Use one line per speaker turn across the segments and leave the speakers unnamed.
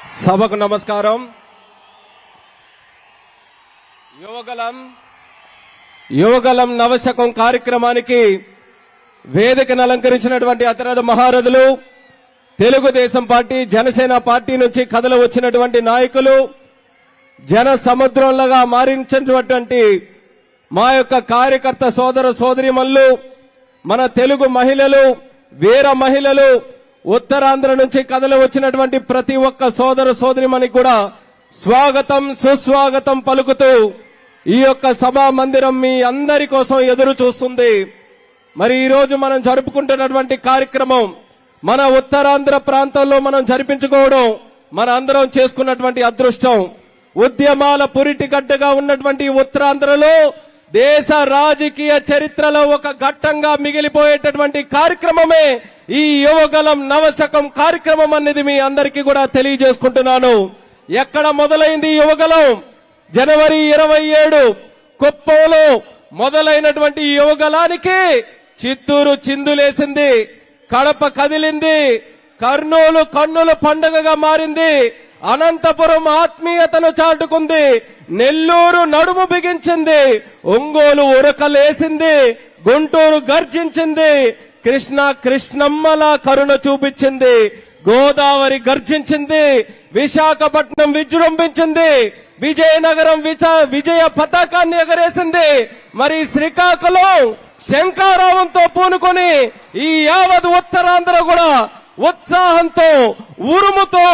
సభకు నమస్కారం. యువగలం నవశకం కార్యక్రమానికి వేదికను అలంకరించినటువంటి అతిరథ మహారథులు, తెలుగుదేశం పార్టీ, జనసేన పార్టీ నుంచి కథలు వచ్చినటువంటి నాయకులు, జన సముద్రంలాగా మారించినటువంటి మా యొక్క కార్యకర్త సోదర సోదరీమణులు, మన తెలుగు మహిళలు, వీర మహిళలు, ఉత్తరాంధ్ర నుంచి కథలు వచ్చినటువంటి ప్రతి ఒక్క సోదర సోదరిమణికి కూడా స్వాగతం సుస్వాగతం పలుకుతూ ఈ యొక్క సభా మందిరం మీ అందరి కోసం ఎదురు చూస్తుంది. మరి ఈ రోజు మనం జరుపుకుంటున్నటువంటి కార్యక్రమం మన ఉత్తరాంధ్ర ప్రాంతంలో మనం జరిపించుకోవడం మన అందరం చేసుకున్నటువంటి అదృష్టం. ఉద్యమాల పురిటిగడ్డగా ఉన్నటువంటి ఉత్తరాంధ్రలో దేశ రాజకీయ చరిత్రలో ఒక ఘట్టంగా మిగిలిపోయేటటువంటి కార్యక్రమమే ఈ యువగలం నవశకం కార్యక్రమం అనేది మీ అందరికీ కూడా తెలియజేసుకుంటున్నాను. ఎక్కడ మొదలైంది యువగలం? జనవరి 27 కుప్పంలో మొదలైనటువంటి యువగలానికి చిత్తూరు చిందులేసింది, కడప కదిలింది, కర్నూలు కన్నుల పండుగగా మారింది, అనంతపురం ఆత్మీయతను చాటుకుంది, నెల్లూరు నడుము బిగించింది, ఒంగోలు ఉరకలేసింది, గుంటూరు గర్జించింది, కృష్ణమ్మలా కరుణ చూపించింది, గోదావరి గర్జించింది, విశాఖపట్నం విజృంభించింది, విజయనగరం విజయ పతాకాన్ని ఎగరేసింది. మరి శ్రీకాకుళం శంఖారావంతో పూనుకొని ఈ యావత్ ఉత్తరాంధ్ర కూడా ఉత్సాహంతో ఉరుముతో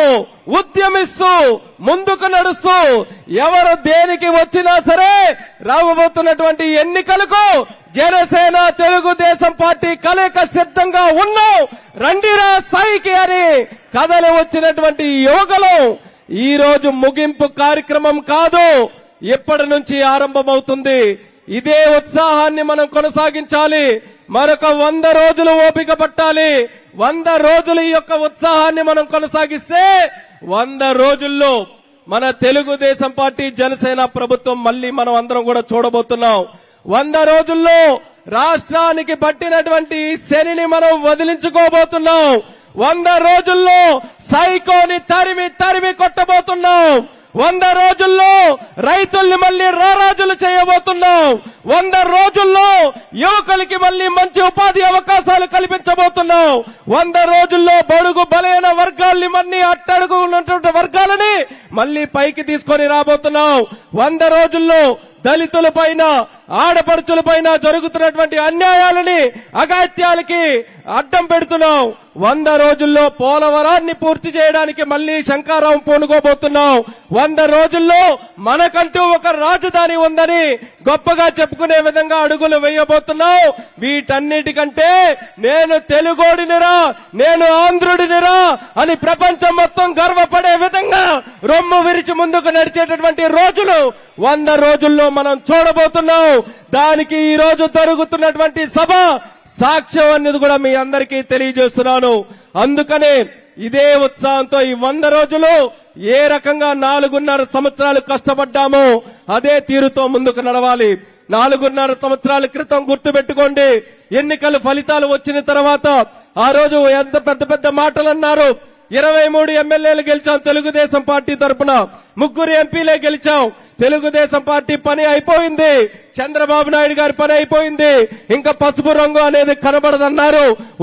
ఉద్యమిస్తూ ముందుకు నడుస్తూ ఎవరు దేనికి వచ్చినా సరే రాబోతున్నటువంటి ఎన్నికలకు జనసేన తెలుగుదేశం పార్టీ కలయిక సిద్ధంగా ఉన్నాం, రండిరా సాయికి అని కథలు వచ్చినటువంటి యువగలం ఈ రోజు ముగింపు కార్యక్రమం కాదు, ఇప్పటి నుంచి ఆరంభమవుతుంది. ఇదే ఉత్సాహాన్ని మనం కొనసాగించాలి. మరొక 100 రోజులు ఓపిక పట్టాలి. 100 రోజులు ఈ యొక్క ఉత్సాహాన్ని మనం కొనసాగిస్తే 100 రోజుల్లో మన తెలుగుదేశం పార్టీ జనసేన ప్రభుత్వం మళ్ళీ మనం అందరం కూడా చూడబోతున్నాం. 100 రోజుల్లో రాష్ట్రానికి పట్టినటువంటి శనిని మనం వదిలించుకోబోతున్నాం. 100 రోజుల్లో సైకోని తరిమి కొట్టబోతున్నాం. 100 రోజుల్లో రైతుల్ని మళ్ళీ రారాజులు చేయబోతున్నాం. 100 రోజుల్లో యువకులకి మళ్ళీ మంచి ఉపాధి అవకాశాలు కల్పించబోతున్నాం. 100 రోజుల్లో బడుగు బలైన వర్గాల్ని మళ్ళీ అట్టడుగు ఉన్నటువంటి వర్గాలని మళ్ళీ పైకి తీసుకొని రాబోతున్నాం. 100 రోజుల్లో దళితుల పైన, ఆడపడుచుల పైన జరుగుతున్నటువంటి అన్యాయాలని, అగాత్యాలకి అడ్డం పెడుతున్నాం. 100 రోజుల్లో పోలవరాన్ని పూర్తి చేయడానికి మళ్ళీ శంఖారావం పూనుకోబోతున్నాం. 100 రోజుల్లో మనకంటూ ఒక రాజధాని ఉందని గొప్పగా చెప్పుకునే విధంగా అడుగులు వేయబోతున్నాం. వీటన్నిటికంటే నేను తెలుగోడినిరా, నేను ఆంధ్రుడినిరా అని ప్రపంచం మొత్తం గర్వపడే విధంగా రొమ్ము విరిచి ముందుకు నడిచేటటువంటి రోజులు 100 రోజుల్లో మనం చూడబోతున్నాం. దానికి ఈ రోజు జరుగుతున్నటువంటి సభ సాక్ష్యం అనేది కూడా మీ అందరికీ తెలియజేస్తున్నాను. అందుకనే ఇదే ఉత్సాహంతో ఈ 100 రోజులు ఏ రకంగా 4.5 సంవత్సరాలు కష్టపడ్డామో అదే తీరుతో ముందుకు నడవాలి. 4.5 సంవత్సరాల క్రితం గుర్తుపెట్టుకోండి, ఎన్నికల ఫలితాలు వచ్చిన తర్వాత ఆ రోజు ఎంత పెద్ద మాటలు అన్నారు. 23 ఎమ్మెల్యేలు గెలిచాం తెలుగుదేశం పార్టీ తరఫున, 3 ఎంపీలే గెలిచాం. తెలుగుదేశం పార్టీ పని అయిపోయింది, చంద్రబాబు నాయుడు గారి పని అయిపోయింది, ఇంకా పసుపు రంగు అనేది కనబడదన్నారు.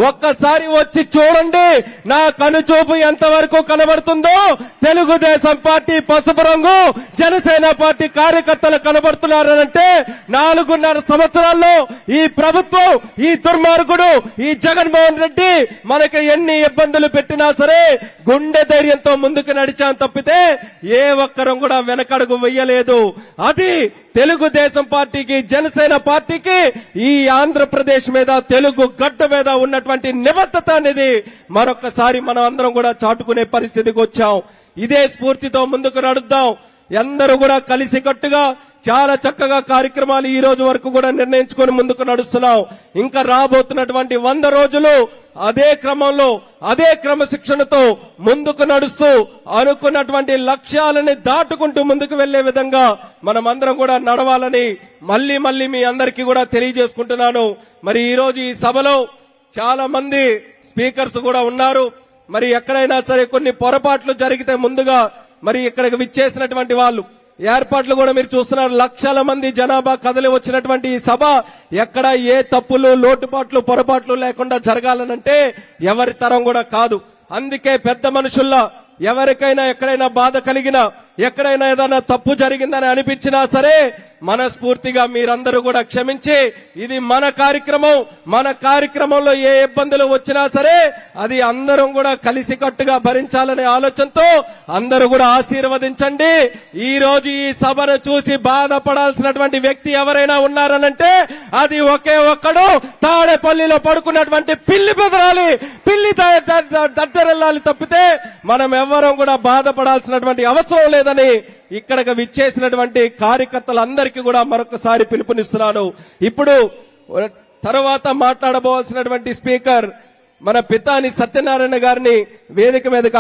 ఒక్కసారి వచ్చి చూడండి నా కనుచూపు ఎంతవరకు కనబడుతుందో. తెలుగుదేశం పార్టీ పసుపు రంగు, జనసేన పార్టీ కార్యకర్తలు కనబడుతున్నారంటే 4.5 సంవత్సరాల్లో ఈ ప్రభుత్వం, ఈ దుర్మార్గుడు, ఈ జగన్మోహన్ రెడ్డి మనకి ఎన్ని ఇబ్బందులు పెట్టినా సరే గుండె ధైర్యంతో ముందుకు నడిచాం తప్పితే ఏ ఒక్కరం కూడా వెనకడుగు వెయ్యలేదు. అది తెలుగుదేశం పార్టీకి, జనసేన పార్టీకి ఈ ఆంధ్రప్రదేశ్ మీద, తెలుగు గడ్డ మీద ఉన్నటువంటి నిబద్ధత అనేది మరొకసారి మనం అందరం కూడా చాటుకునే పరిస్థితికి వచ్చాం. ఇదే స్ఫూర్తితో ముందుకు నడుద్దాం. అందరూ కూడా కలిసికట్టుగా చాలా చక్కగా కార్యక్రమాలు ఈ రోజు వరకు కూడా నిర్ణయించుకొని ముందుకు నడుస్తున్నాం. ఇంకా రాబోతున్నటువంటి 100 రోజులు అదే క్రమంలో, అదే క్రమశిక్షణతో ముందుకు నడుస్తూ అనుకున్నటువంటి లక్ష్యాలని దాటుకుంటూ ముందుకు వెళ్లే విధంగా మనమందరం కూడా నడవాలని మళ్ళీ మీ అందరికీ కూడా తెలియజేసుకుంటున్నాను. మరి ఈ రోజు ఈ సభలో చాలా మంది స్పీకర్స్ కూడా ఉన్నారు. మరి ఎక్కడైనా సరే కొన్ని పొరపాట్లు జరిగితే ముందుగా మరి ఇక్కడికి విచ్చేసినటువంటి వాళ్ళు ఏర్పాట్లు కూడా మీరు చూస్తున్నారు. లక్షల మంది జనాభా కదిలి వచ్చినటువంటి ఈ సభ ఎక్కడ ఏ తప్పులు లోటుపాట్లు పొరపాట్లు లేకుండా జరగాలనంటే ఎవరి తరం కూడా కాదు. అందుకే పెద్ద మనుషుల్లా ఎవరికైనా ఎక్కడైనా బాధ కలిగినా ఎక్కడైనా ఏదైనా తప్పు జరిగిందని అనిపించినా సరే మనస్ఫూర్తిగా మీరందరూ కూడా క్షమించి ఇది మన కార్యక్రమంలో ఏ ఇబ్బందులు వచ్చినా సరే అది అందరం కూడా కలిసికట్టుగా భరించాలనే ఆలోచనతో అందరూ కూడా ఆశీర్వదించండి. ఈ రోజు ఈ సభను చూసి బాధపడాల్సినటువంటి వ్యక్తి ఎవరైనా ఉన్నారనంటే అది ఒకే ఒక్కడు, తాడేపల్లిలో పడుకున్నటువంటి పిల్లి బెదరాలి, పిల్లి దద్దరెల్లాలి తప్పితే మనం ఎవ్వరం కూడా బాధపడాల్సినటువంటి అవసరం లేదని ఇక్కడికి విచ్చేసినటువంటి కార్యకర్తలందరికీ కూడా మరొకసారి పిలుపునిస్తున్నాను. ఇప్పుడు తర్వాత మాట్లాడబోవాల్సినటువంటి స్పీకర్ మన పితాని సత్యనారాయణ గారిని వేదిక మీదకి